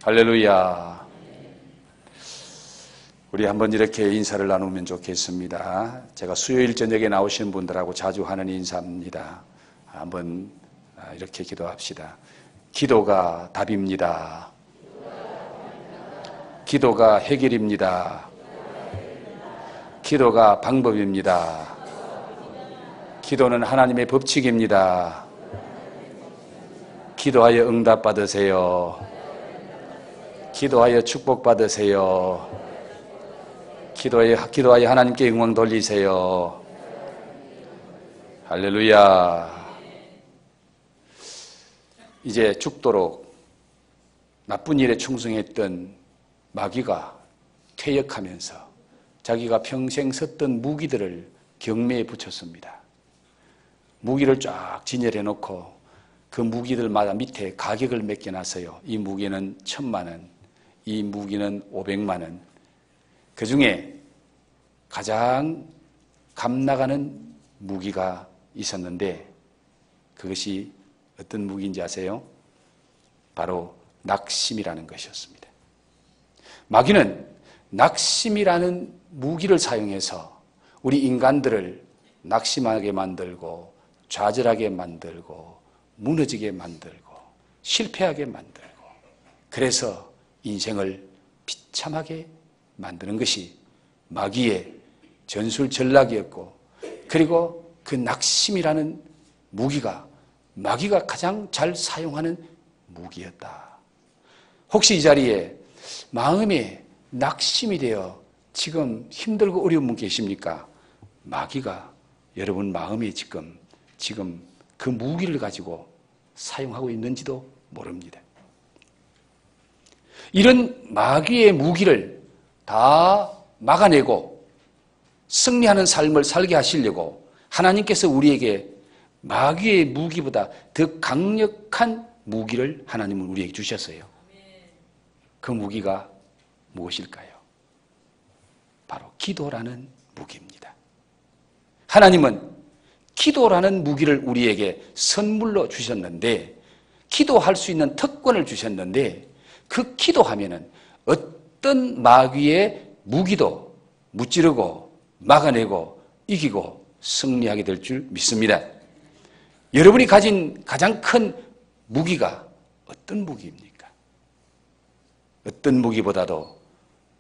할렐루야. 우리 한번 이렇게 인사를 나누면 좋겠습니다. 제가 수요일 저녁에 나오신 분들하고 자주 하는 인사입니다. 한번 이렇게 기도합시다. 기도가 답입니다. 기도가 해결입니다. 기도가 방법입니다. 기도는 하나님의 법칙입니다. 기도하여 응답받으세요. 기도하여 축복받으세요. 기도하여 하나님께 영광 돌리세요. 할렐루야. 이제 죽도록 나쁜 일에 충성했던 마귀가 퇴역하면서 자기가 평생 썼던 무기들을 경매에 붙였습니다. 무기를 쫙 진열해 놓고 그 무기들마다 밑에 가격을 매겨놨어요. 이 무기는 1,000만 원, 이 무기는 500만 원. 그 중에 가장 값나가는 무기가 있었는데 그것이 어떤 무기인지 아세요? 바로 낙심이라는 것이었습니다. 마귀는 낙심이라는 무기를 사용해서 우리 인간들을 낙심하게 만들고 좌절하게 만들고 무너지게 만들고 실패하게 만들고 그래서 인생을 비참하게 만드는 것이 마귀의 전술전략이었고 그리고 그 낙심이라는 무기가 마귀가 가장 잘 사용하는 무기였다. 혹시 이 자리에 마음에 낙심이 되어 지금 힘들고 어려운 분 계십니까? 마귀가 여러분 마음에 지금 그 무기를 가지고 사용하고 있는지도 모릅니다. 이런 마귀의 무기를 다 막아내고 승리하는 삶을 살게 하시려고 하나님께서 우리에게 마귀의 무기보다 더 강력한 무기를 하나님은 우리에게 주셨어요. 그 무기가 무엇일까요? 바로 기도라는 무기입니다. 하나님은 기도라는 무기를 우리에게 선물로 주셨는데 기도할 수 있는 특권을 주셨는데 그 기도하면은 어떤 마귀의 무기도 무찌르고 막아내고 이기고 승리하게 될 줄 믿습니다. 여러분이 가진 가장 큰 무기가 어떤 무기입니까? 어떤 무기보다도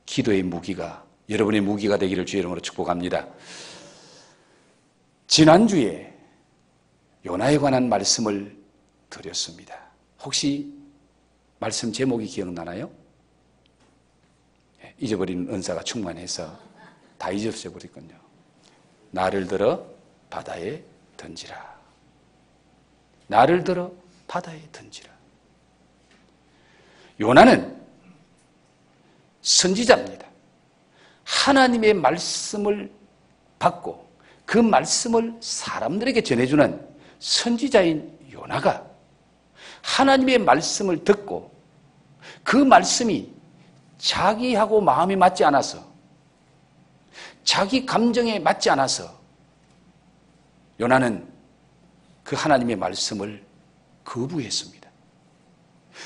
기도의 무기가 여러분의 무기가 되기를 주의 이름으로 축복합니다. 지난주에 요나에 관한 말씀을 드렸습니다. 혹시 말씀 제목이 기억나나요? 잊어버리는 은사가 충만해서 다 잊어버렸군요. 나를 들어 바다에 던지라. 나를 들어 바다에 던지라. 요나는 선지자입니다. 하나님의 말씀을 받고 그 말씀을 사람들에게 전해주는 선지자인 요나가 하나님의 말씀을 듣고 그 말씀이 자기하고 마음이 맞지 않아서 자기 감정에 맞지 않아서 요나는 그 하나님의 말씀을 거부했습니다.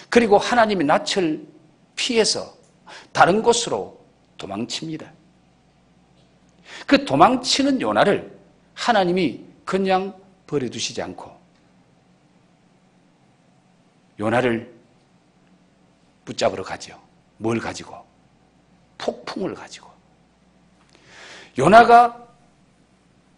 그리고 하나님의 낯을 피해서 다른 곳으로 도망칩니다. 그 도망치는 요나를 하나님이 그냥 버려두시지 않고 요나를 붙잡으러 가죠. 뭘 가지고? 폭풍을 가지고. 요나가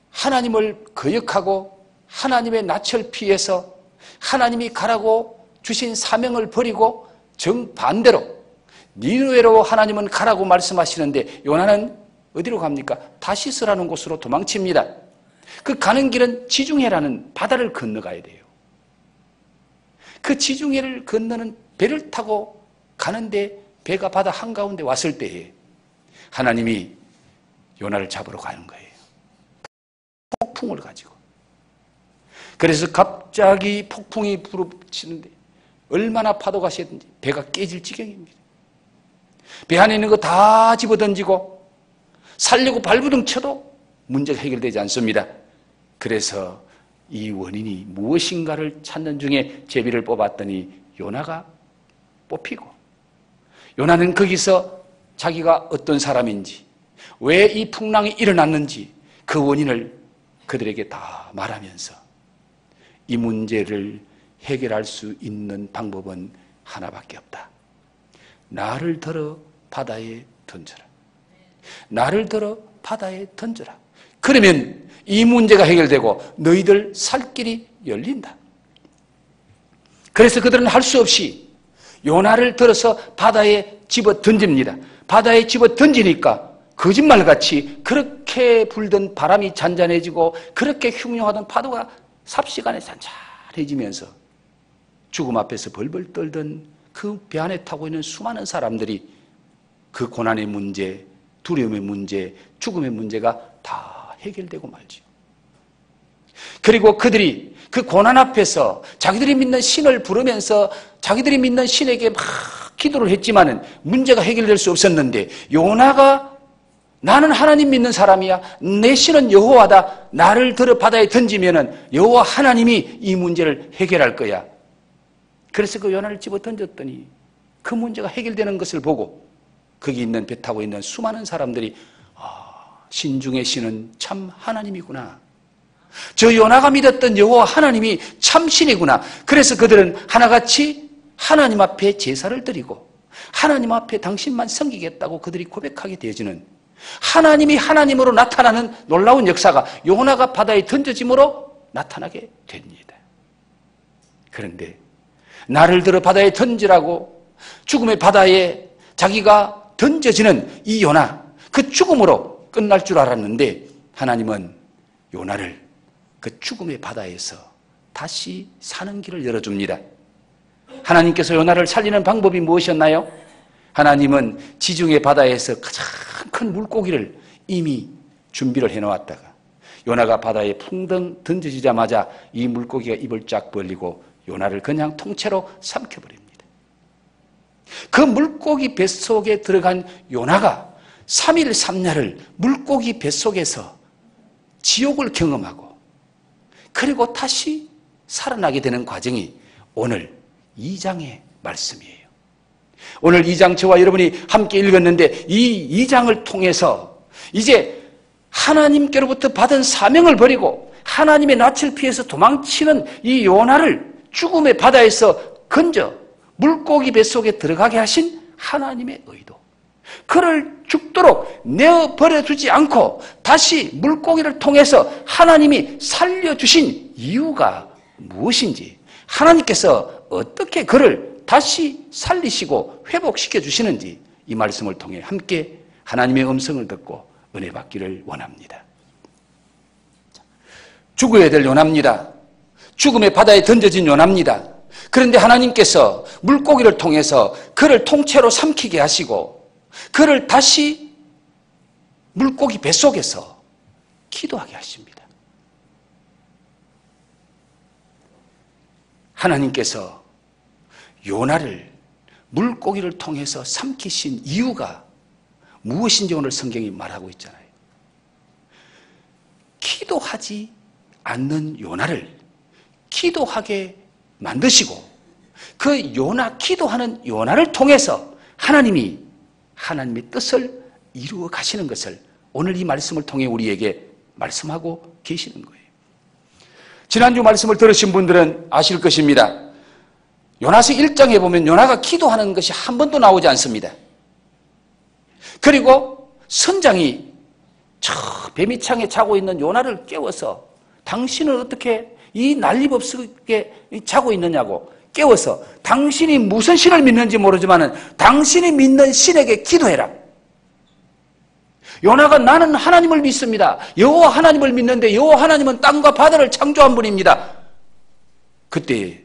하나님을 거역하고 하나님의 낯을 피해서 하나님이 가라고 주신 사명을 버리고 정반대로 니느웨로 하나님은 가라고 말씀하시는데 요나는 어디로 갑니까? 다시스라는 곳으로 도망칩니다. 그 가는 길은 지중해라는 바다를 건너가야 돼요. 그 지중해를 건너는 배를 타고 가는데 배가 바다 한가운데 왔을 때에 하나님이 요나를 잡으러 가는 거예요. 폭풍을 가지고. 그래서 갑자기 폭풍이 불어치는데 얼마나 파도가 세든지 배가 깨질 지경입니다. 배 안에 있는 거 다 집어던지고 살려고 발부둥 쳐도 문제가 해결되지 않습니다. 그래서 이 원인이 무엇인가를 찾는 중에 제비를 뽑았더니 요나가 뽑히고 요나는 거기서 자기가 어떤 사람인지, 왜 이 풍랑이 일어났는지 그 원인을 그들에게 다 말하면서 이 문제를 해결할 수 있는 방법은 하나밖에 없다. 나를 들어 바다에 던져라. 나를 들어 바다에 던져라. 그러면 이 문제가 해결되고 너희들 살 길이 열린다. 그래서 그들은 할 수 없이 요나를 들어서 바다에 집어 던집니다. 바다에 집어 던지니까 거짓말같이 그렇게 불던 바람이 잔잔해지고 그렇게 흉흉하던 파도가 삽시간에 잔잔해지면서 죽음 앞에서 벌벌 떨던 그 배 안에 타고 있는 수많은 사람들이 그 고난의 문제, 두려움의 문제, 죽음의 문제가 다 해결되고 말지요. 그리고 그들이 그 고난 앞에서 자기들이 믿는 신을 부르면서 자기들이 믿는 신에게 막 기도를 했지만은 문제가 해결될 수 없었는데 요나가 나는 하나님 믿는 사람이야. 내 신은 여호와다. 나를 들어 바다에 던지면은 여호와 하나님이 이 문제를 해결할 거야. 그래서 그 요나를 집어 던졌더니 그 문제가 해결되는 것을 보고 거기 있는 배 타고 있는 수많은 사람들이 신 중의 신은 참 하나님이구나. 저 요나가 믿었던 여호와 하나님이 참 신이구나. 그래서 그들은 하나같이 하나님 앞에 제사를 드리고 하나님 앞에 당신만 섬기겠다고 그들이 고백하게 되어지는 하나님이 하나님으로 나타나는 놀라운 역사가 요나가 바다에 던져짐으로 나타나게 됩니다. 그런데 나를 들어 바다에 던지라고 죽음의 바다에 자기가 던져지는 이 요나, 그 죽음으로 끝날 줄 알았는데 하나님은 요나를 그 죽음의 바다에서 다시 사는 길을 열어줍니다. 하나님께서 요나를 살리는 방법이 무엇이었나요? 하나님은 지중해 바다에서 가장 큰 물고기를 이미 준비를 해놓았다가 요나가 바다에 풍덩 던져지자마자 이 물고기가 입을 쫙 벌리고 요나를 그냥 통째로 삼켜버립니다. 그 물고기 뱃속에 들어간 요나가 3일 3야를 물고기 뱃속에서 지옥을 경험하고 그리고 다시 살아나게 되는 과정이 오늘 2장의 말씀이에요. 오늘 2장 저와 여러분이 함께 읽었는데 이 2장을 통해서 이제 하나님께로부터 받은 사명을 버리고 하나님의 낯을 피해서 도망치는 이 요나를 죽음의 바다에서 건져 물고기 뱃속에 들어가게 하신 하나님의 의도, 그를 죽도록 내어버려 두지 않고 다시 물고기를 통해서 하나님이 살려주신 이유가 무엇인지, 하나님께서 어떻게 그를 다시 살리시고 회복시켜 주시는지 이 말씀을 통해 함께 하나님의 음성을 듣고 은혜 받기를 원합니다. 죽어야 될 요나입니다. 죽음의 바다에 던져진 요나입니다. 그런데 하나님께서 물고기를 통해서 그를 통째로 삼키게 하시고 그를 다시 물고기 뱃속에서 기도하게 하십니다. 하나님께서 요나를 물고기를 통해서 삼키신 이유가 무엇인지 오늘 성경이 말하고 있잖아요. 기도하지 않는 요나를 기도하게 만드시고 그 요나, 기도하는 요나를 통해서 하나님이 하나님의 뜻을 이루어 가시는 것을 오늘 이 말씀을 통해 우리에게 말씀하고 계시는 거예요. 지난주 말씀을 들으신 분들은 아실 것입니다. 요나서 1장에 보면 요나가 기도하는 것이 한 번도 나오지 않습니다. 그리고 선장이 저 배미창에 자고 있는 요나를 깨워서 당신은 어떻게 이 난리법석에 자고 있느냐고 깨워서 당신이 무슨 신을 믿는지 모르지만 당신이 믿는 신에게 기도해라. 요나가 나는 하나님을 믿습니다. 여호와 하나님을 믿는데 여호와 하나님은 땅과 바다를 창조한 분입니다. 그때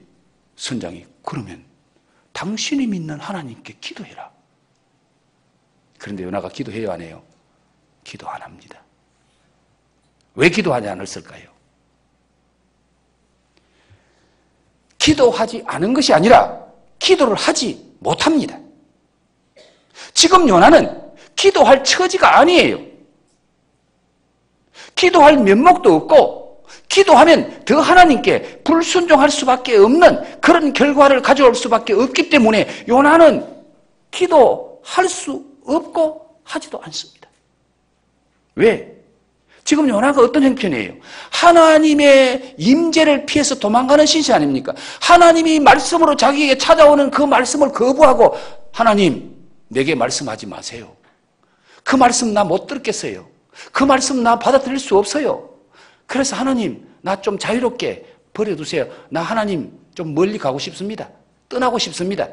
선장이 그러면 당신이 믿는 하나님께 기도해라. 그런데 요나가 기도해요, 안 해요? 기도 안 합니다. 왜 기도하지 않았을까요? 기도하지 않은 것이 아니라 기도를 하지 못합니다. 지금 요나는 기도할 처지가 아니에요. 기도할 면목도 없고 기도하면 더 하나님께 불순종할 수밖에 없는 그런 결과를 가져올 수밖에 없기 때문에 요나는 기도할 수 없고 하지도 않습니다. 왜? 지금 요나가 어떤 형편이에요? 하나님의 임재를 피해서 도망가는 신세 아닙니까? 하나님이 말씀으로 자기에게 찾아오는 그 말씀을 거부하고 하나님, 내게 말씀하지 마세요. 그 말씀 나 못 듣겠어요. 그 말씀 나 받아들일 수 없어요. 그래서 하나님, 나 좀 자유롭게 버려두세요. 나 하나님 좀 멀리 가고 싶습니다. 떠나고 싶습니다.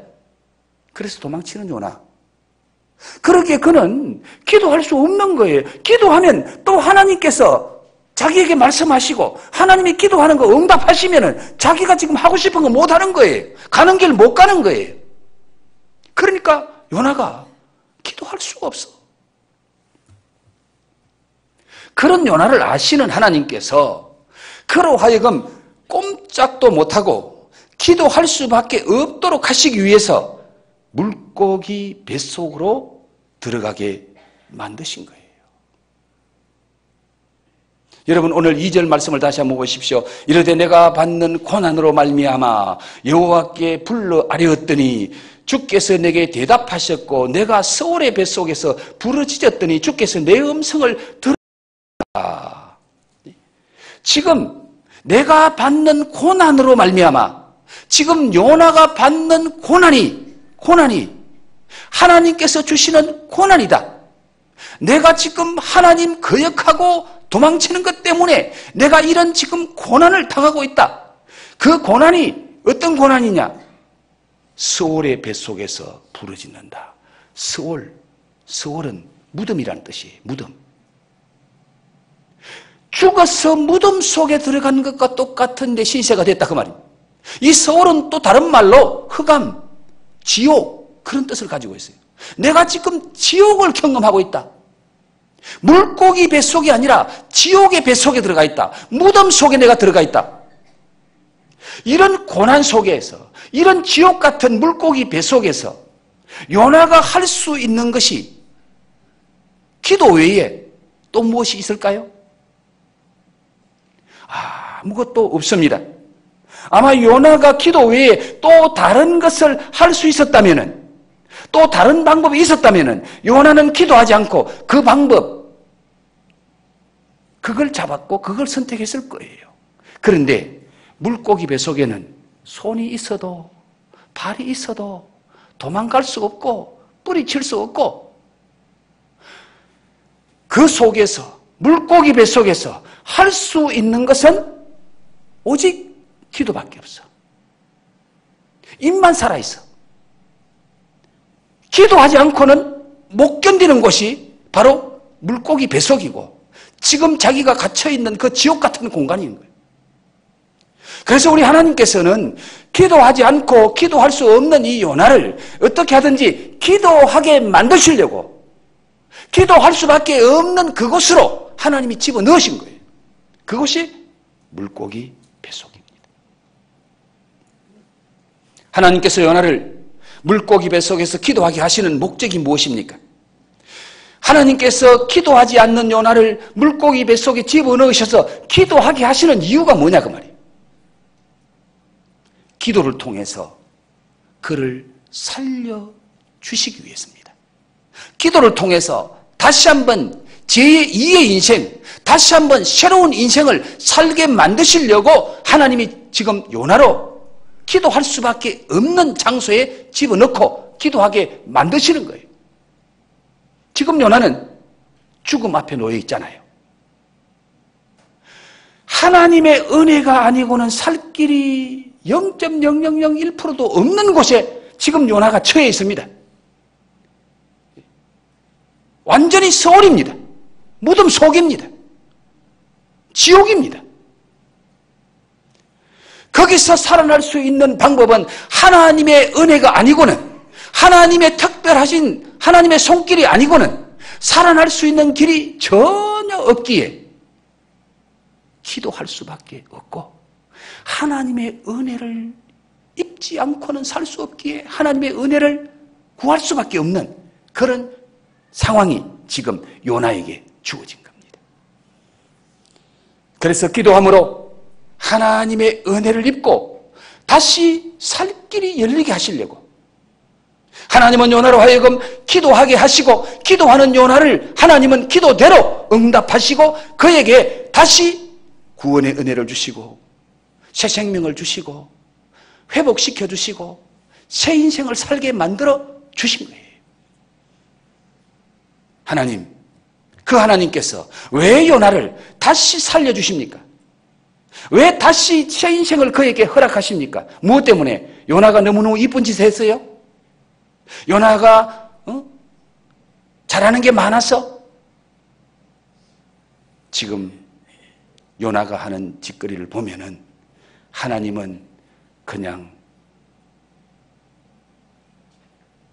그래서 도망치는 요나. 그러기에 그는 기도할 수 없는 거예요. 기도하면 또 하나님께서 자기에게 말씀하시고 하나님이 기도하는 거 응답하시면은 자기가 지금 하고 싶은 거 못 하는 거예요. 가는 길 못 가는 거예요. 그러니까 요나가 기도할 수가 없어. 그런 요나를 아시는 하나님께서 그로 하여금 꼼짝도 못하고 기도할 수밖에 없도록 하시기 위해서 물고기 뱃속으로 들어가게 만드신 거예요. 여러분 오늘 2절 말씀을 다시 한번 보십시오. 이르되 내가 받는 고난으로 말미암아 여호와께 불러 아뢰었더니 주께서 내게 대답하셨고 내가 스올의 뱃속에서 부르짖었더니 주께서 내 음성을 들었다. 지금 내가 받는 고난으로 말미암아 지금 요나가 받는 고난이 하나님께서 주시는 고난이다. 내가 지금 하나님 거역하고 도망치는 것 때문에 내가 이런 지금 고난을 당하고 있다. 그 고난이 어떤 고난이냐? 스올의 뱃속에서 부르짖는다. 스올은 무덤이라는 뜻이에요. 무덤. 죽어서 무덤 속에 들어간 것과 똑같은 데 신세가 됐다 그 말입니다. 이 스올은 또 다른 말로 흑암, 지옥 그런 뜻을 가지고 있어요. 내가 지금 지옥을 경험하고 있다. 물고기 뱃속이 아니라 지옥의 뱃속에 들어가 있다. 무덤 속에 내가 들어가 있다. 이런 고난 속에서 이런 지옥 같은 물고기 뱃속에서 요나가 할 수 있는 것이 기도 외에 또 무엇이 있을까요? 아무것도 없습니다. 아마 요나가 기도 외에 또 다른 것을 할 수 있었다면은 또 다른 방법이 있었다면은 요나는 기도하지 않고 그 방법 그걸 잡았고 그걸 선택했을 거예요. 그런데 물고기 뱃속에는 손이 있어도 발이 있어도 도망갈 수 없고 뿌리칠 수 없고 그 속에서 물고기 뱃속에서 할 수 있는 것은 오직 기도밖에 없어. 입만 살아있어. 기도하지 않고는 못 견디는 곳이 바로 물고기 뱃속이고 지금 자기가 갇혀있는 그 지옥 같은 공간인 거예요. 그래서 우리 하나님께서는 기도하지 않고 기도할 수 없는 이 요나를 어떻게 하든지 기도하게 만드시려고 기도할 수밖에 없는 그곳으로 하나님이 집어넣으신 거예요. 그것이 물고기 뱃속입니다. 하나님께서 요나를 물고기 뱃속에서 기도하게 하시는 목적이 무엇입니까? 하나님께서 기도하지 않는 요나를 물고기 뱃속에 집어넣으셔서 기도하게 하시는 이유가 뭐냐 그 말이에요. 기도를 통해서 그를 살려주시기 위해서입니다. 기도를 통해서 다시 한번 제2의 인생, 다시 한번 새로운 인생을 살게 만드시려고 하나님이 지금 요나로 기도할 수밖에 없는 장소에 집어넣고 기도하게 만드시는 거예요. 지금 요나는 죽음 앞에 놓여 있잖아요. 하나님의 은혜가 아니고는 살 길이 0.0001%도 없는 곳에 지금 요나가 처해 있습니다. 완전히 서울입니다. 무덤 속입니다. 지옥입니다. 거기서 살아날 수 있는 방법은 하나님의 은혜가 아니고는 하나님의 특별하신 하나님의 손길이 아니고는 살아날 수 있는 길이 전혀 없기에 기도할 수밖에 없고 하나님의 은혜를 입지 않고는 살 수 없기에 하나님의 은혜를 구할 수밖에 없는 그런 상황이 지금 요나에게 주어진 겁니다. 그래서 기도함으로 하나님의 은혜를 입고 다시 살 길이 열리게 하시려고 하나님은 요나로 하여금 기도하게 하시고 기도하는 요나를 하나님은 기도대로 응답하시고 그에게 다시 구원의 은혜를 주시고 새 생명을 주시고 회복시켜 주시고 새 인생을 살게 만들어 주신 거예요. 하나님, 그 하나님께서 왜 요나를 다시 살려주십니까? 왜 다시 새 인생을 그에게 허락하십니까? 무엇 때문에? 요나가 너무너무 이쁜 짓을 했어요? 요나가 잘하는 게 많아서? 지금 요나가 하는 짓거리를 보면은 하나님은 그냥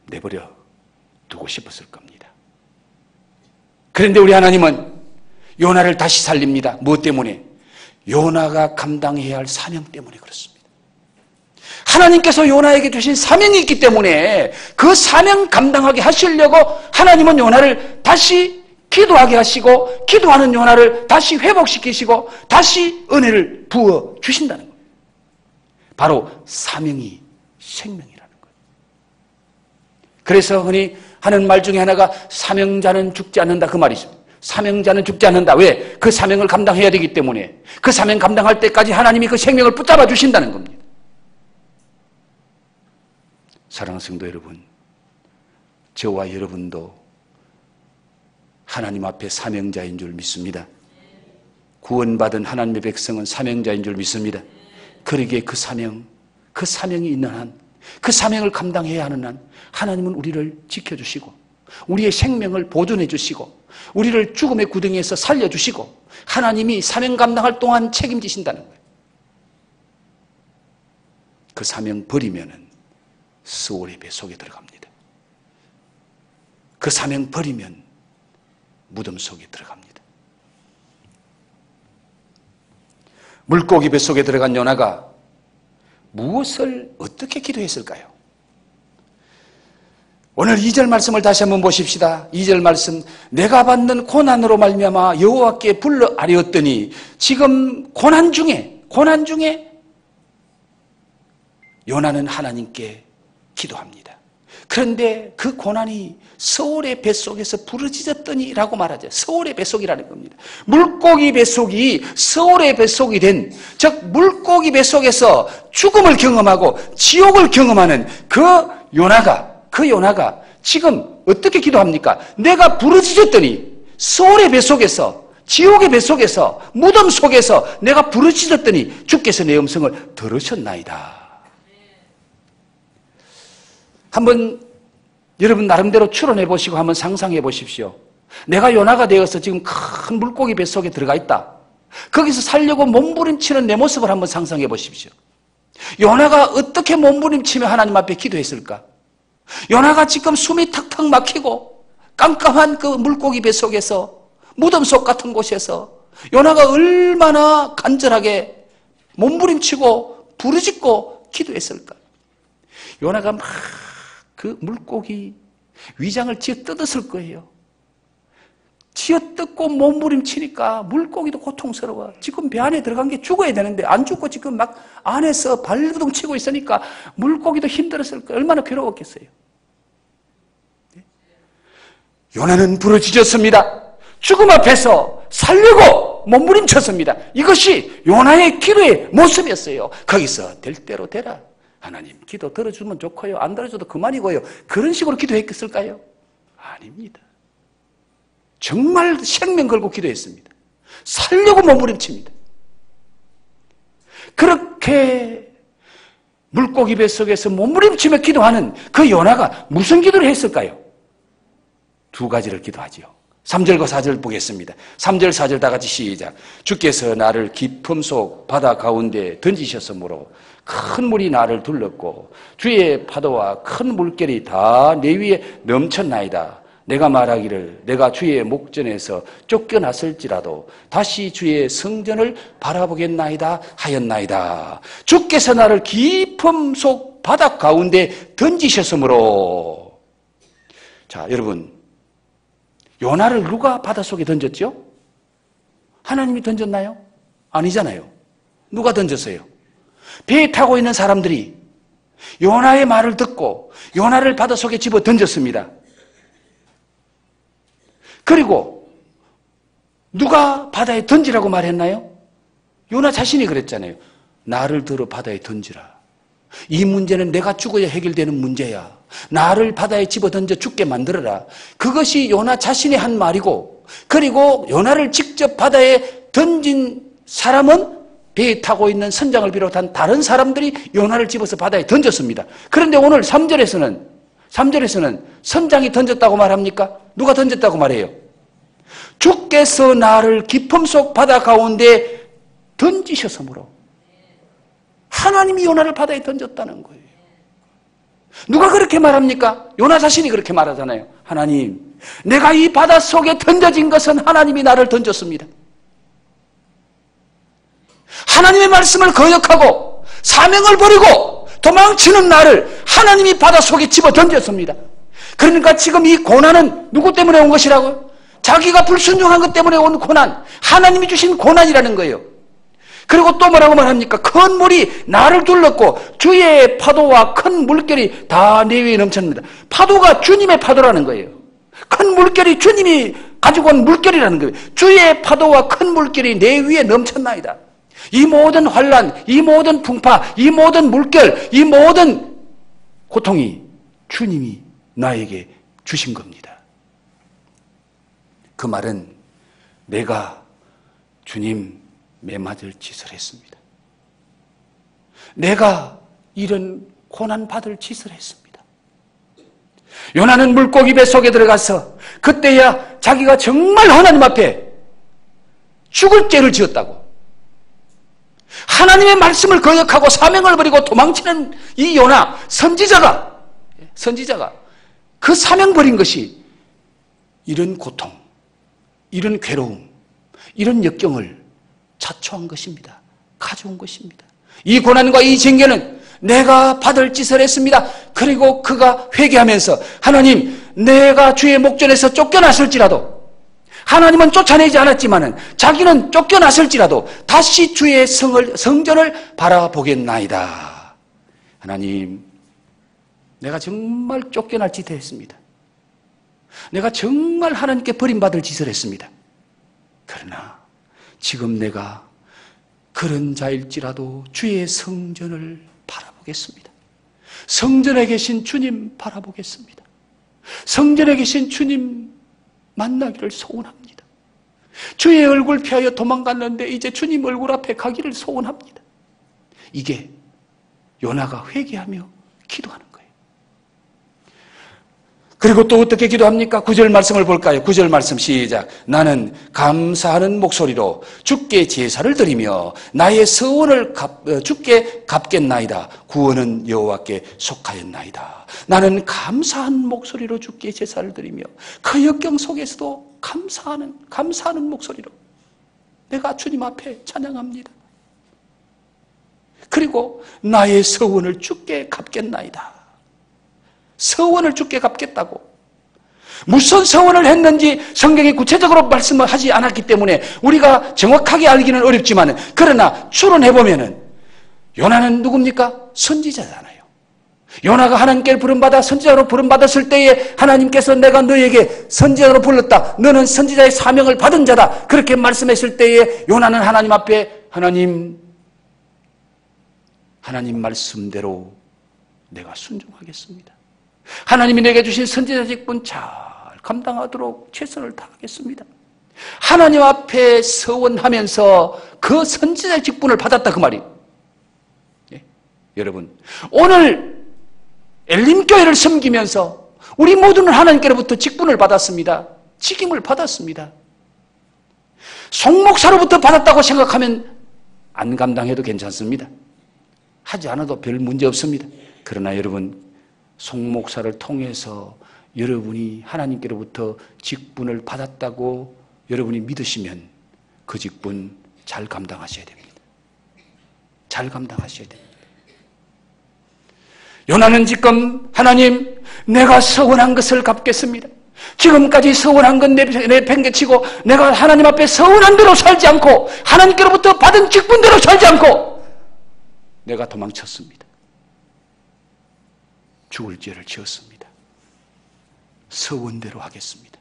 내버려 두고 싶었을 겁니다. 그런데 우리 하나님은 요나를 다시 살립니다. 무엇 때문에? 요나가 감당해야 할 사명 때문에 그렇습니다. 하나님께서 요나에게 주신 사명이 있기 때문에 그 사명 감당하게 하시려고 하나님은 요나를 다시 기도하게 하시고 기도하는 요나를 다시 회복시키시고 다시 은혜를 부어 주신다는 거예요. 바로 사명이 생명이라는 거예요. 그래서 흔히 하는 말 중에 하나가 사명자는 죽지 않는다 그 말이 있습니다. 사명자는 죽지 않는다. 왜? 그 사명을 감당해야 되기 때문에 그 사명 감당할 때까지 하나님이 그 생명을 붙잡아 주신다는 겁니다. 사랑하는 성도 여러분, 저와 여러분도 하나님 앞에 사명자인 줄 믿습니다. 구원받은 하나님의 백성은 사명자인 줄 믿습니다. 그러기에 그 사명이 있는 한, 그 사명을 감당해야 하는 한 하나님은 우리를 지켜주시고 우리의 생명을 보존해 주시고 우리를 죽음의 구덩이에서 살려주시고 하나님이 사명 감당할 동안 책임지신다는 거예요. 그 사명 버리면은 스올의 배 속에 들어갑니다. 그 사명 버리면 무덤 속에 들어갑니다. 물고기 배 속에 들어간 요나가 무엇을 어떻게 기도했을까요? 오늘 2절 말씀을 다시 한번 보십시다. 2절 말씀, 내가 받는 고난으로 말미암아 여호와께 불러 아뢰었더니, 지금 고난 중에 요나는 하나님께 기도합니다. 그런데 그 고난이 서울의 뱃속에서 부르짖었더니 라고 말하죠. 서울의 뱃속이라는 겁니다. 물고기 뱃속이 서울의 뱃속이 된, 즉 물고기 뱃속에서 죽음을 경험하고 지옥을 경험하는 그 요나가 지금 어떻게 기도합니까? 내가 부르짖었더니 서울의 뱃속에서, 지옥의 뱃속에서, 무덤 속에서 내가 부르짖었더니 주께서 내 음성을 들으셨나이다. 한번 여러분 나름대로 추론해 보시고 한번 상상해 보십시오. 내가 요나가 되어서 지금 큰 물고기 뱃속에 들어가 있다. 거기서 살려고 몸부림치는 내 모습을 한번 상상해 보십시오. 요나가 어떻게 몸부림치며 하나님 앞에 기도했을까? 요나가 지금 숨이 탁탁 막히고 깜깜한 그 물고기 뱃속에서, 무덤 속 같은 곳에서 요나가 얼마나 간절하게 몸부림치고 부르짖고 기도했을까? 요나가 막 그 물고기 위장을 쥐어 뜯었을 거예요. 쥐어 뜯고 몸부림치니까 물고기도 고통스러워. 지금 배 안에 들어간 게 죽어야 되는데 안 죽고 지금 막 안에서 발부둥 치고 있으니까 물고기도 힘들었을 거예요. 얼마나 괴로웠겠어요. 요나는 부르짖었습니다. 죽음 앞에서 살려고 몸부림쳤습니다. 이것이 요나의 기도의 모습이었어요. 거기서 될 대로 되라. 하나님 기도 들어주면 좋고요, 안 들어줘도 그만이고요. 그런 식으로 기도했을까요? 아닙니다. 정말 생명 걸고 기도했습니다. 살려고 몸부림칩니다. 그렇게 물고기 뱃속에서 몸부림치며 기도하는 그 요나가 무슨 기도를 했을까요? 두 가지를 기도하지요. 3절과 4절 보겠습니다. 3절 4절 다 같이 시작. 주께서 나를 깊음 속 바다 가운데 던지셨으므로 큰 물이 나를 둘렀고 주의 파도와 큰 물결이 다 내 위에 넘쳤나이다. 내가 말하기를 내가 주의 목전에서 쫓겨났을지라도 다시 주의 성전을 바라보겠나이다 하였나이다. 주께서 나를 깊음 속 바다 가운데 던지셨으므로. 자, 여러분, 요나를 누가 바닷속에 던졌죠? 하나님이 던졌나요? 아니잖아요. 누가 던졌어요? 배에 타고 있는 사람들이 요나의 말을 듣고 요나를 바닷속에 집어 던졌습니다. 그리고 누가 바다에 던지라고 말했나요? 요나 자신이 그랬잖아요. 나를 들어 바다에 던지라. 이 문제는 내가 죽어야 해결되는 문제야. 나를 바다에 집어 던져 죽게 만들어라. 그것이 요나 자신이 한 말이고, 그리고 요나를 직접 바다에 던진 사람은 배에 타고 있는 선장을 비롯한 다른 사람들이 요나를 집어서 바다에 던졌습니다. 그런데 오늘 3절에서는 선장이 던졌다고 말합니까? 누가 던졌다고 말해요? 주께서 나를 깊음 속 바다 가운데 던지셨으므로. 하나님이 요나를 바다에 던졌다는 거예요. 누가 그렇게 말합니까? 요나 자신이 그렇게 말하잖아요. 하나님, 내가 이 바다 속에 던져진 것은 하나님이 나를 던졌습니다. 하나님의 말씀을 거역하고 사명을 버리고 도망치는 나를 하나님이 바다 속에 집어 던졌습니다. 그러니까 지금 이 고난은 누구 때문에 온 것이라고요? 자기가 불순종한 것 때문에 온 고난, 하나님이 주신 고난이라는 거예요. 그리고 또 뭐라고 말합니까? 큰 물이 나를 둘렀고 주의 파도와 큰 물결이 다 내 위에 넘쳤습니다. 파도가 주님의 파도라는 거예요. 큰 물결이 주님이 가지고 온 물결이라는 거예요. 주의 파도와 큰 물결이 내 위에 넘쳤나이다. 이 모든 환난, 이 모든 풍파, 이 모든 물결, 이 모든 고통이 주님이 나에게 주신 겁니다. 그 말은 내가 주님 매맞을 짓을 했습니다. 내가 이런 고난받을 짓을 했습니다. 요나는 물고기 뱃속에 들어가서 그때야 자기가 정말 하나님 앞에 죽을 죄를 지었다고. 하나님의 말씀을 거역하고 사명을 버리고 도망치는 이 요나 선지자가 그 사명 버린 것이 이런 고통, 이런 괴로움, 이런 역경을 자초한 것입니다. 가져온 것입니다. 이 고난과 이 징계는 내가 받을 짓을 했습니다. 그리고 그가 회개하면서 하나님, 내가 주의 목전에서 쫓겨났을지라도, 하나님은 쫓아내지 않았지만은 자기는 쫓겨났을지라도 다시 주의 성전을 바라보겠나이다. 하나님, 내가 정말 쫓겨날 짓을 했습니다. 내가 정말 하나님께 버림받을 짓을 했습니다. 그러나 지금 내가 그런 자일지라도 주의 성전을 바라보겠습니다. 성전에 계신 주님 바라보겠습니다. 성전에 계신 주님 만나기를 소원합니다. 주의 얼굴 피하여 도망갔는데 이제 주님 얼굴 앞에 가기를 소원합니다. 이게 요나가 회개하며 기도하는 거예요. 그리고 또 어떻게 기도합니까? 9절 말씀을 볼까요? 9절 말씀 시작. 나는 감사하는 목소리로 주께 제사를 드리며 나의 서원을 주께 갚겠나이다. 구원은 여호와께 속하였나이다. 나는 감사한 목소리로 주께 제사를 드리며 그 역경 속에서도 감사하는 목소리로 내가 주님 앞에 찬양합니다. 그리고 나의 서원을 주께 갚겠나이다. 서원을 주께 갚겠다고. 무슨 서원을 했는지 성경이 구체적으로 말씀을 하지 않았기 때문에 우리가 정확하게 알기는 어렵지만, 그러나 추론해보면은 요나는 누굽니까? 선지자잖아요. 요나가 하나님께 부름받아 선지자로 부름받았을 때에 하나님께서 내가 너에게 선지자로 불렀다. 너는 선지자의 사명을 받은 자다. 그렇게 말씀했을 때에 요나는 하나님 앞에 하나님 말씀대로 내가 순종하겠습니다. 하나님이 내게 주신 선지자 직분 잘 감당하도록 최선을 다하겠습니다. 하나님 앞에 서원하면서 그 선지자 직분을 받았다 그 말이에요. 예? 여러분, 오늘 엘림교회를 섬기면서 우리 모두는 하나님께로부터 직분을 받았습니다. 직임을 받았습니다. 송목사로부터 받았다고 생각하면 안 감당해도 괜찮습니다. 하지 않아도 별 문제 없습니다. 그러나 여러분, 송목사를 통해서 여러분이 하나님께로부터 직분을 받았다고 여러분이 믿으시면 그 직분 잘 감당하셔야 됩니다. 잘 감당하셔야 됩니다. 요나는 지금 하나님, 내가 서원한 것을 갚겠습니다. 지금까지 서원한 건 내팽개치고 내가 하나님 앞에 서원한 대로 살지 않고 하나님께로부터 받은 직분대로 살지 않고 내가 도망쳤습니다. 죽을 죄를 지었습니다. 서원대로 하겠습니다.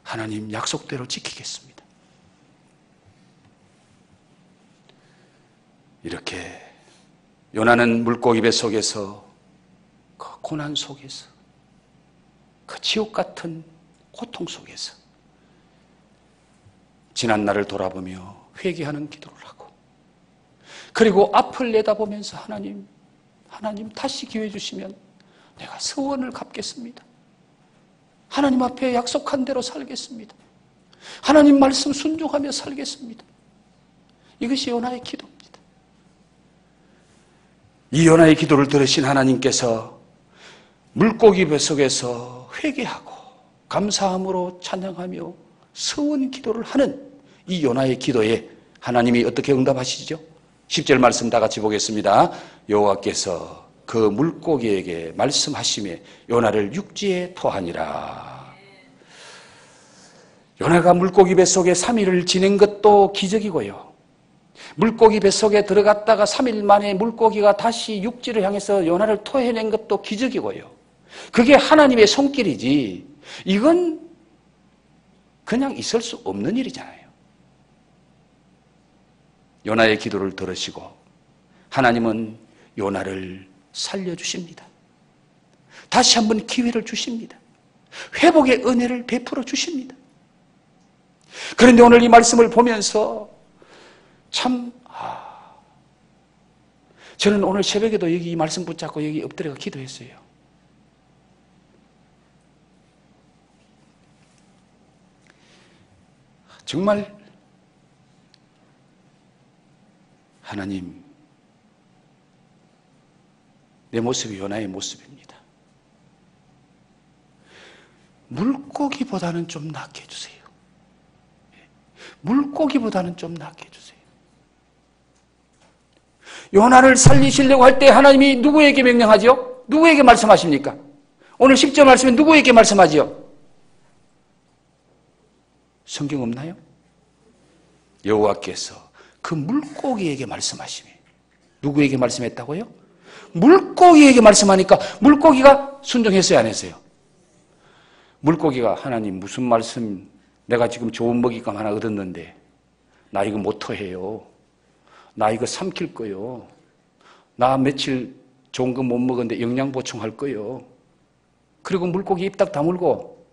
하나님 약속대로 지키겠습니다. 이렇게 요나는 물고기 뱃속에서 그 고난 속에서 그 지옥 같은 고통 속에서 지난 날을 돌아보며 회개하는 기도를 하고, 그리고 앞을 내다보면서 하나님 다시 기회 주시면 내가 서원을 갚겠습니다. 하나님 앞에 약속한 대로 살겠습니다. 하나님 말씀 순종하며 살겠습니다. 이것이 요나의 기도입니다. 이 요나의 기도를 들으신 하나님께서 물고기 뱃속에서 회개하고 감사함으로 찬양하며 서원 기도를 하는 이 요나의 기도에 하나님이 어떻게 응답하시죠? 10절 말씀 다 같이 보겠습니다. 여호와께서 그 물고기에게 말씀하시매 요나를 육지에 토하니라. 요나가 물고기 뱃속에 3일을 지낸 것도 기적이고요, 물고기 뱃속에 들어갔다가 3일 만에 물고기가 다시 육지를 향해서 요나를 토해낸 것도 기적이고요, 그게 하나님의 손길이지 이건 그냥 있을 수 없는 일이잖아요. 요나의 기도를 들으시고 하나님은 요나를 살려주십니다. 다시 한번 기회를 주십니다. 회복의 은혜를 베풀어 주십니다. 그런데 오늘 이 말씀을 보면서 참 저는 오늘 새벽에도 여기 이 말씀 붙잡고 여기 엎드려 기도했어요. 정말 하나님, 내 모습이 요나의 모습입니다. 물고기보다는 좀 낫게 해주세요. 물고기보다는 좀 낫게 해주세요. 요나를 살리시려고 할 때 하나님이 누구에게 명령하죠? 누구에게 말씀하십니까? 오늘 10절 말씀에 누구에게 말씀하지요? 성경 없나요? 여호와께서 그 물고기에게 말씀하시네. 누구에게 말씀했다고요? 물고기에게 말씀하니까 물고기가 순종했어요, 안 했어요? 물고기가 하나님 무슨 말씀, 내가 지금 좋은 먹잇감 하나 얻었는데 나 이거 못 토해요. 나 이거 삼킬 거요. 나 며칠 좋은 거 못 먹었는데 영양 보충할 거요. 그리고 물고기 입 딱 다물고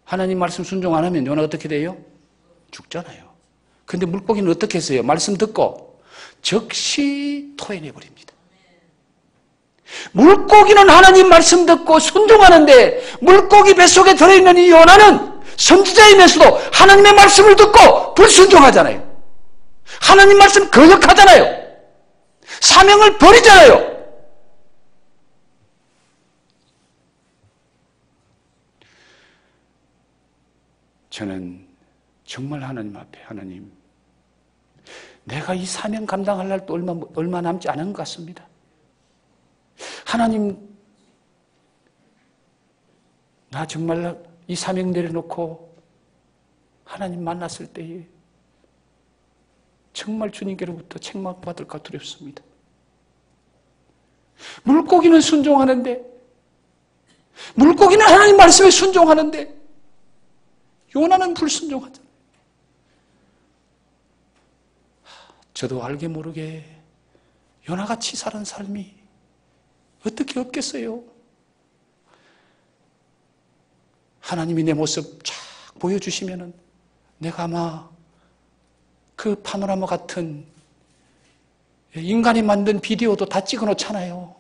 하나님 말씀 순종 안 하면 요나 어떻게 돼요? 죽잖아요. 근데 물고기는 어떻게 했어요? 말씀 듣고 즉시 토해내버립니다. 물고기는 하나님 말씀 듣고 순종하는데 물고기 뱃속에 들어있는 이 요나는 선지자이면서도 하나님의 말씀을 듣고 불순종하잖아요. 하나님 말씀 거역하잖아요. 사명을 버리잖아요. 저는 정말 하나님 앞에, 하나님, 내가 이 사명 감당할 날도 얼마 남지 않은 것 같습니다. 하나님, 나 정말 이 사명 내려놓고 하나님 만났을 때에 정말 주님께로부터 책망받을까 두렵습니다. 물고기는 순종하는데, 물고기는 하나님 말씀에 순종하는데 요나는 불순종하잖아요. 저도 알게 모르게 요나같이 사는 삶이 어떻게 없겠어요? 하나님이 내 모습 쫙 보여주시면은 내가 아마 그 파노라마 같은 인간이 만든 비디오도 다 찍어 놓잖아요.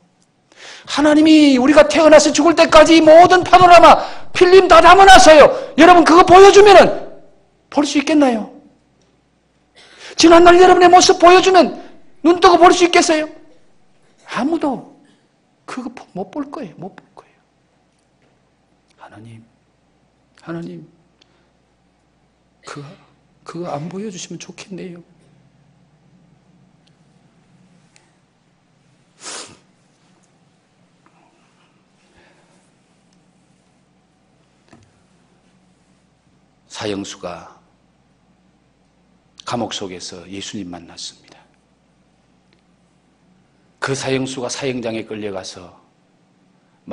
하나님이 우리가 태어나서 죽을 때까지 모든 파노라마 필름 다 담아놨어요. 여러분 그거 보여주면은 볼 수 있겠나요? 지난날 여러분의 모습 보여주면 눈 뜨고 볼 수 있겠어요? 아무도 그거 못 볼 거예요. 못 볼 거예요. 하나님 그거 안 보여주시면 좋겠네요. 사형수가 감옥 속에서 예수님 만났습니다. 그 사형수가 사형장에 끌려가서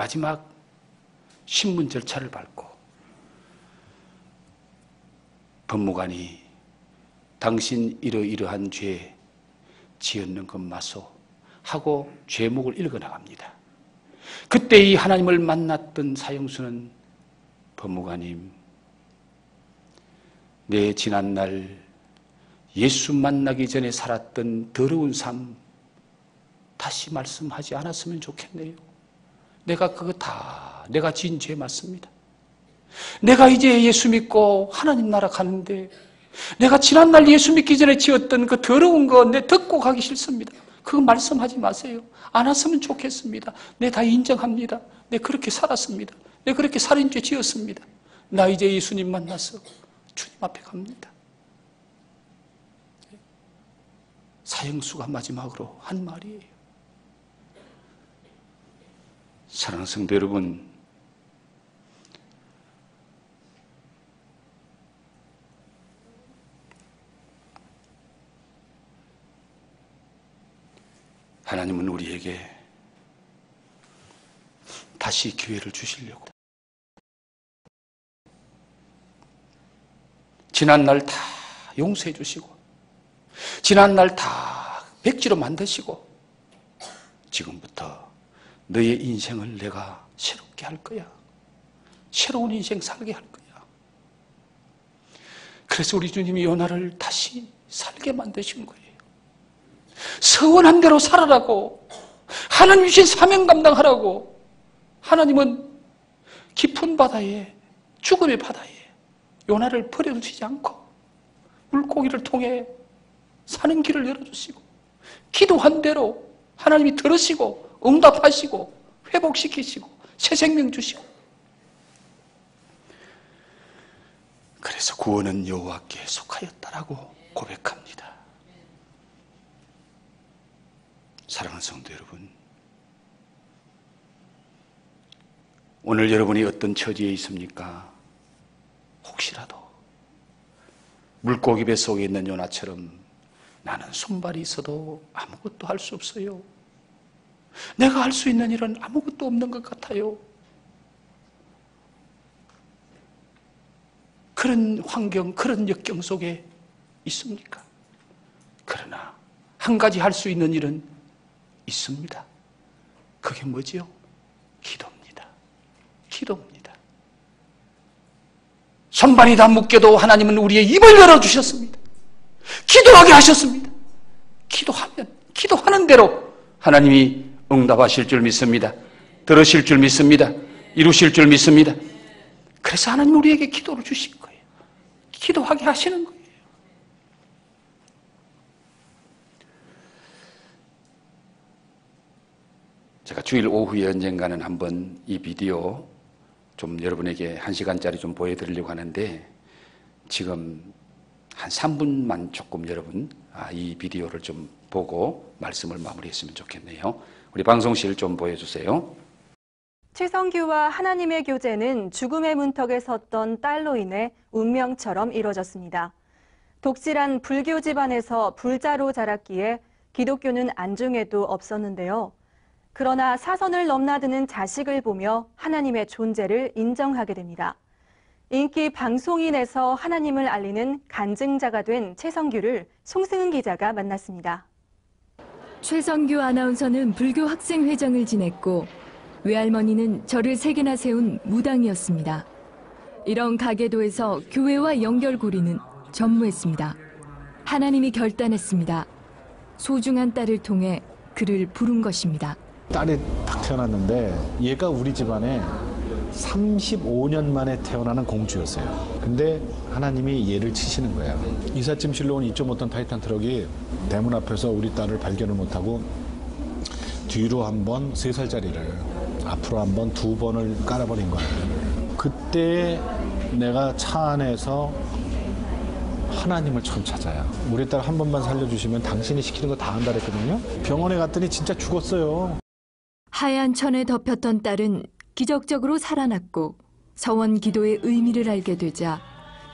마지막 신문 절차를 밟고 법무관이 당신 이러이러한 죄 지었는 것 마소 하고 죄목을 읽어나갑니다. 그때 이 하나님을 만났던 사형수는 법무관님, 내 지난날 예수 만나기 전에 살았던 더러운 삶 다시 말씀하지 않았으면 좋겠네요. 내가 그거 다 내가 지은 죄 맞습니다. 내가 이제 예수 믿고 하나님 나라 가는데 내가 지난날 예수 믿기 전에 지었던 그 더러운 거 내 듣고 가기 싫습니다. 그거 말씀하지 마세요. 안 왔으면 좋겠습니다. 내 다 인정합니다. 내 그렇게 살았습니다. 내 그렇게 살인죄 지었습니다. 나 이제 예수님 만나서 주님 앞에 갑니다. 사형수가 마지막으로 한 말이에요. 사랑하는 성도 여러분, 하나님은 우리에게 다시 기회를 주시려고 지난날 다 용서해 주시고 지난날 다 백지로 만드시고 지금부터 너의 인생을 내가 새롭게 할 거야. 새로운 인생 살게 할 거야. 그래서 우리 주님이 요나를 다시 살게 만드신 거예요. 서원한 대로 살아라고, 하나님 주신 사명 감당하라고. 하나님은 깊은 바다에, 죽음의 바다에 요나를 버려두지 않고 물고기를 통해 사는 길을 열어주시고 기도한 대로 하나님이 들으시고 응답하시고 회복시키시고 새 생명 주시고. 그래서 구원은 여호와께 속하였다라고 고백합니다. 사랑하는 성도 여러분, 오늘 여러분이 어떤 처지에 있습니까? 혹시라도 물고기 뱃속에 있는 요나처럼 나는 손발이 있어도 아무것도 할 수 없어요. 내가 할 수 있는 일은 아무것도 없는 것 같아요. 그런 환경, 그런 역경 속에 있습니까? 그러나 한 가지 할 수 있는 일은 있습니다. 그게 뭐지요? 기도입니다. 기도입니다. 손발이 다 묶여도 하나님은 우리의 입을 열어주셨습니다. 기도하게 하셨습니다. 기도하면, 기도하는 대로 하나님이 응답하실 줄 믿습니다. 들으실 줄 믿습니다. 이루실 줄 믿습니다. 그래서 하나님 우리에게 기도를 주신 거예요. 기도하게 하시는 거예요. 제가 주일 오후에 언젠가는 한번 이 비디오 좀 여러분에게 1시간짜리 좀 보여드리려고 하는데 지금 한 3분만 조금 여러분 이 비디오를 좀 보고 말씀을 마무리했으면 좋겠네요. 우리 방송실 좀 보여주세요. 최성규와 하나님의 교제는 죽음의 문턱에 섰던 딸로 인해 운명처럼 이루어졌습니다. 독실한 불교 집안에서 불자로 자랐기에 기독교는 안중에도 없었는데요. 그러나 사선을 넘나드는 자식을 보며 하나님의 존재를 인정하게 됩니다. 인기 방송인에서 하나님을 알리는 간증자가 된 최성규를 송승은 기자가 만났습니다. 최성규 아나운서는 불교 학생회장을 지냈고 외할머니는 절을 3개나 세운 무당이었습니다. 이런 가계도에서 교회와 연결고리는 전무했습니다. 하나님이 결단했습니다. 소중한 딸을 통해 그를 부른 것입니다. 딸이 딱 태어났는데 얘가 우리 집안에 35년 만에 태어나는 공주였어요. 근데 하나님이 얘를 치시는 거예요. 이삿짐 실려 온 2.5톤 타이탄 트럭이 대문 앞에서 우리 딸을 발견을 못하고 뒤로 한 번 3살짜리를 앞으로 한 번 2번을 깔아버린 거예요. 그때 내가 차 안에서 하나님을 처음 찾아요. 우리 딸 한 번만 살려주시면 당신이 시키는 거 다 한다 그랬거든요. 병원에 갔더니 진짜 죽었어요. 하얀 천에 덮였던 딸은 기적적으로 살아났고 서원 기도의 의미를 알게 되자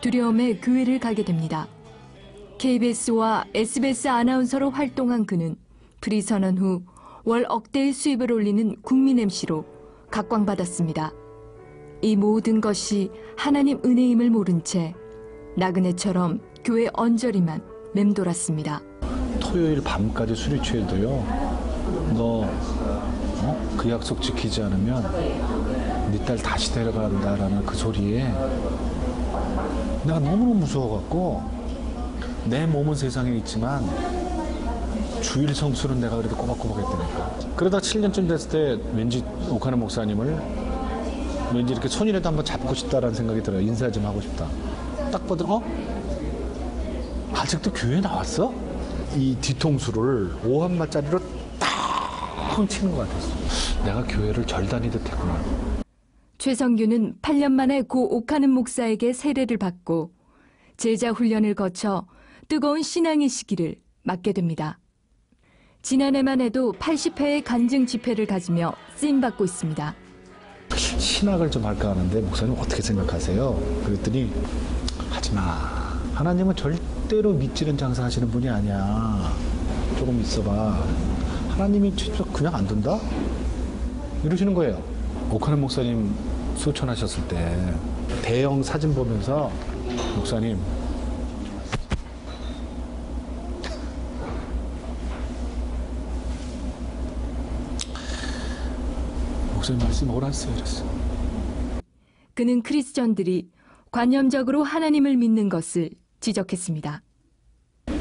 두려움에 교회를 가게 됩니다. KBS와 SBS 아나운서로 활동한 그는 프리선언 후 월 억대의 수입을 올리는 국민 MC로 각광받았습니다. 이 모든 것이 하나님 은혜임을 모른 채 나그네처럼 교회 언저리만 맴돌았습니다. 토요일 밤까지 술이 취해도요. 너 그 약속 지키지 않으면 네 딸 다시 데려간다라는 그 소리에 내가 너무너무 무서워갖고 내 몸은 세상에 있지만 주일 성수는 내가 그래도 꼬박꼬박 했다니까. 그러다 7년쯤 됐을 때 왠지 오카노 목사님을 왠지 이렇게 손이라도 한번 잡고 싶다라는 생각이 들어요. 인사 좀 하고 싶다. 딱 보더니 아직도 교회 나왔어? 이 뒤통수를 5한마짜리로 딱 치는 것 같았어. 내가 교회를 절 다니듯 했구나. 최성규는 8년 만에 고 오카는 목사에게 세례를 받고 제자 훈련을 거쳐 뜨거운 신앙의 시기를 맞게 됩니다. 지난해만 해도 80회의 간증 집회를 가지며 쓰임받고 있습니다. 신학을 좀 할까 하는데 목사님 어떻게 생각하세요? 그랬더니 하지마. 하나님은 절대로 믿지는 장사하시는 분이 아니야. 조금 있어봐. 하나님이 진짜 그냥 안 둔다? 이러시는 거예요. 오카는 목사님 소천하셨을 때 대형 사진 보면서 목사님 말씀 옳았어요. 이랬어. 그는 크리스천들이 관념적으로 하나님을 믿는 것을 지적했습니다.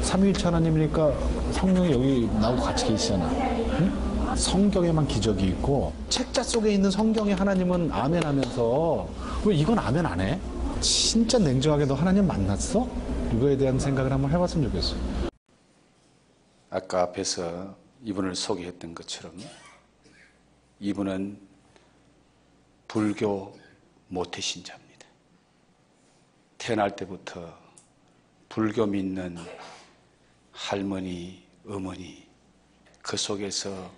삼위일체 하나님이니까 성령이 여기 나하고 같이 계시잖아. 응? 성경에만 기적이 있고 책자 속에 있는 성경의 하나님은 아멘 하면서 왜 이건 아멘 안 해? 진짜 냉정하게 너 하나님 만났어? 이거에 대한 생각을 한번 해봤으면 좋겠어. 아까 앞에서 이분을 소개했던 것처럼 이분은 불교 모태신자입니다. 태어날 때부터 불교 믿는 할머니, 어머니 그 속에서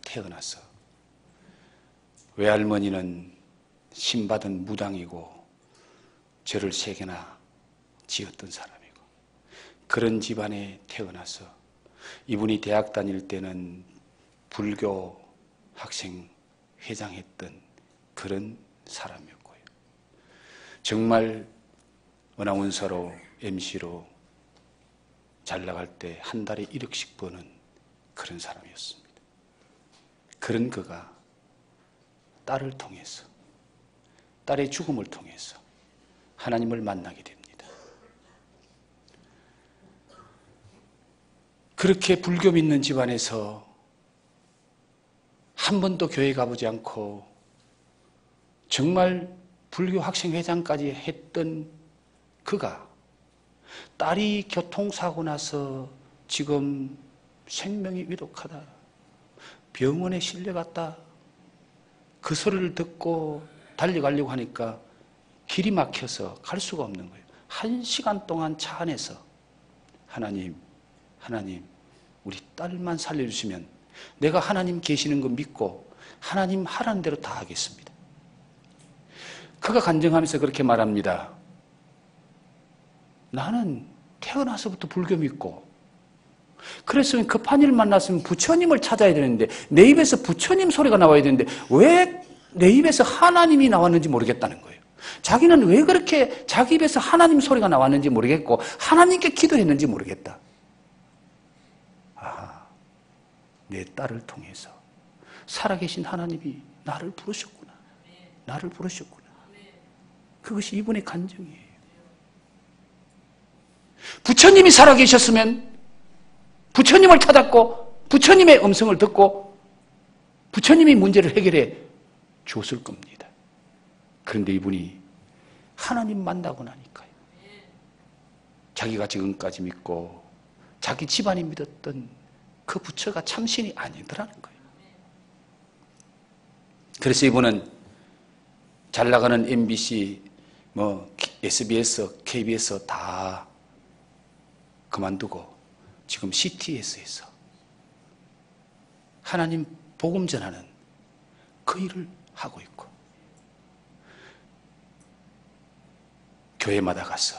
태어나서 외할머니는 신받은 무당이고 죄를 3개나 지었던 사람이고 그런 집안에 태어나서 이분이 대학 다닐 때는 불교 학생 회장했던 그런 사람이었고요. 정말 어나운서로 MC로 잘 나갈 때 한 달에 1억씩 버는 그런 사람이었습니다. 그런 그가 딸을 통해서 딸의 죽음을 통해서 하나님을 만나게 됩니다. 그렇게 불교 믿는 집안에서 한 번도 교회 가보지 않고 정말 불교 학생회장까지 했던 그가 딸이 교통사고 나서 지금 생명이 위독하다. 병원에 실려갔다. 그 소리를 듣고 달려가려고 하니까 길이 막혀서 갈 수가 없는 거예요. 1시간 동안 차 안에서 하나님, 우리 딸만 살려주시면 내가 하나님 계시는 거 믿고 하나님 하라는 대로 다 하겠습니다. 그가 간증하면서 그렇게 말합니다. 나는 태어나서부터 불교 믿고 그랬으면 급한 일 만났으면 부처님을 찾아야 되는데 내 입에서 부처님 소리가 나와야 되는데 왜 내 입에서 하나님이 나왔는지 모르겠다는 거예요. 자기는 왜 그렇게 자기 입에서 하나님 소리가 나왔는지 모르겠고 하나님께 기도했는지 모르겠다. 내 딸을 통해서 살아계신 하나님이 나를 부르셨구나. 나를 부르셨구나. 그것이 이분의 간증이에요. 부처님이 살아계셨으면 부처님을 찾았고 부처님의 음성을 듣고 부처님이 문제를 해결해 줬을 겁니다. 그런데 이분이 하나님 만나고 나니까요. 자기가 지금까지 믿고 자기 집안이 믿었던 그 부처가 참신이 아니더라는 거예요. 그래서 이분은 잘 나가는 MBC, SBS, KBS 다 그만두고 지금 CTS에서 하나님 복음 전하는 그 일을 하고 있고 교회마다 가서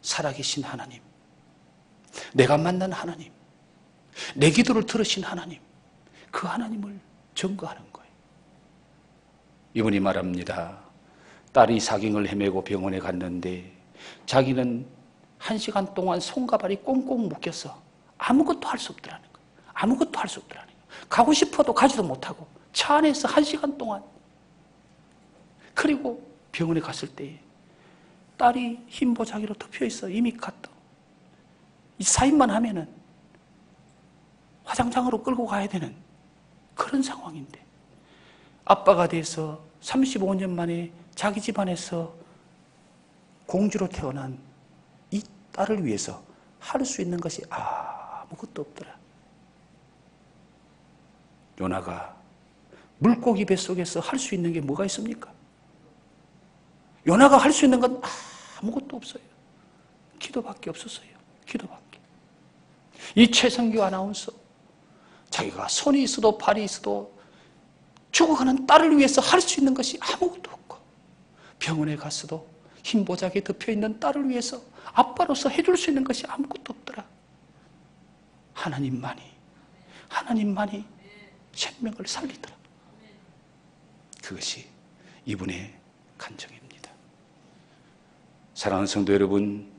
살아계신 하나님, 내가 만난 하나님, 내 기도를 들으신 하나님, 그 하나님을 증거하는 거예요. 이분이 말합니다. 딸이 사경을 헤매고 병원에 갔는데 자기는 1시간 동안 손가발이 꽁꽁 묶여서 아무것도 할 수 없더라는 거예요. 아무것도 할 수 없더라는 거예요. 가고 싶어도 가지도 못하고 차 안에서 1시간 동안. 그리고 병원에 갔을 때 딸이 흰보자기로 덮여있어. 이미 갔다. 이 사인만 하면은 화장장으로 끌고 가야 되는 그런 상황인데 아빠가 돼서 35년 만에 자기 집안에서 공주로 태어난 이 딸을 위해서 할 수 있는 것이 아무것도 없더라. 요나가 물고기 뱃속에서 할 수 있는 게 뭐가 있습니까? 요나가 할 수 있는 건 아무것도 없어요. 기도밖에 없었어요. 기도밖에. 이 최성규 아나운서 자기가 손이 있어도 발이 있어도 죽어가는 딸을 위해서 할 수 있는 것이 아무것도 없고 병원에 갔어도 흰보자기에 덮여있는 딸을 위해서 아빠로서 해줄 수 있는 것이 아무것도 없더라. 하나님만이 생명을 살리더라. 그것이 이분의 간증입니다. 사랑하는 성도 여러분,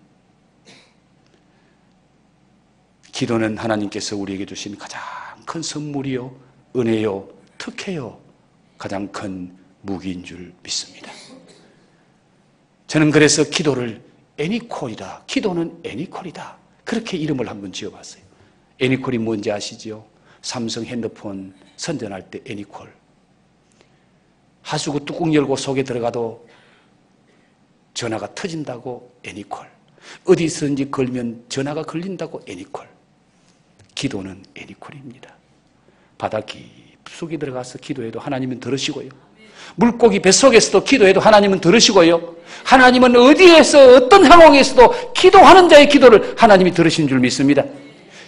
기도는 하나님께서 우리에게 주신 가장 큰 선물이요, 은혜요, 특혜요, 가장 큰 무기인 줄 믿습니다. 저는 그래서 기도를 애니콜이다. 기도는 애니콜이다. 그렇게 이름을 한번 지어봤어요. 애니콜이 뭔지 아시죠? 삼성 핸드폰 선전할 때 애니콜. 하수구 뚜껑 열고 속에 들어가도 전화가 터진다고 애니콜. 어디서든지 걸면 전화가 걸린다고 애니콜. 기도는 애니콜입니다. 바다 깊숙이 들어가서 기도해도 하나님은 들으시고요. 물고기 뱃속에서도 기도해도 하나님은 들으시고요. 하나님은 어디에서 어떤 상황에서도 기도하는 자의 기도를 하나님이 들으신 줄 믿습니다.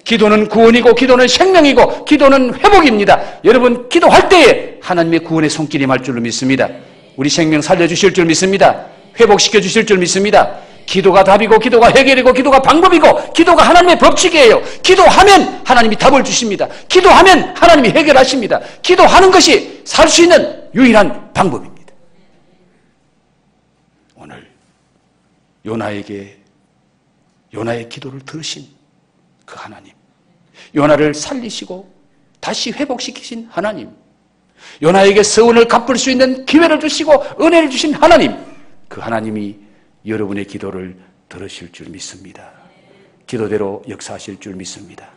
기도는 구원이고 기도는 생명이고 기도는 회복입니다. 여러분 기도할 때에 하나님의 구원의 손길이 말 줄로 믿습니다. 우리 생명 살려주실 줄 믿습니다. 회복시켜 주실 줄 믿습니다. 기도가 답이고 기도가 해결이고 기도가 방법이고 기도가 하나님의 법칙이에요. 기도하면 하나님이 답을 주십니다. 기도하면 하나님이 해결하십니다. 기도하는 것이 살 수 있는 유일한 방법입니다. 오늘 요나의 기도를 들으신 그 하나님, 요나를 살리시고 다시 회복시키신 하나님, 요나에게 서원을 갚을 수 있는 기회를 주시고 은혜를 주신 하나님, 그 하나님이 여러분의 기도를 들으실 줄 믿습니다. 기도대로 역사하실 줄 믿습니다.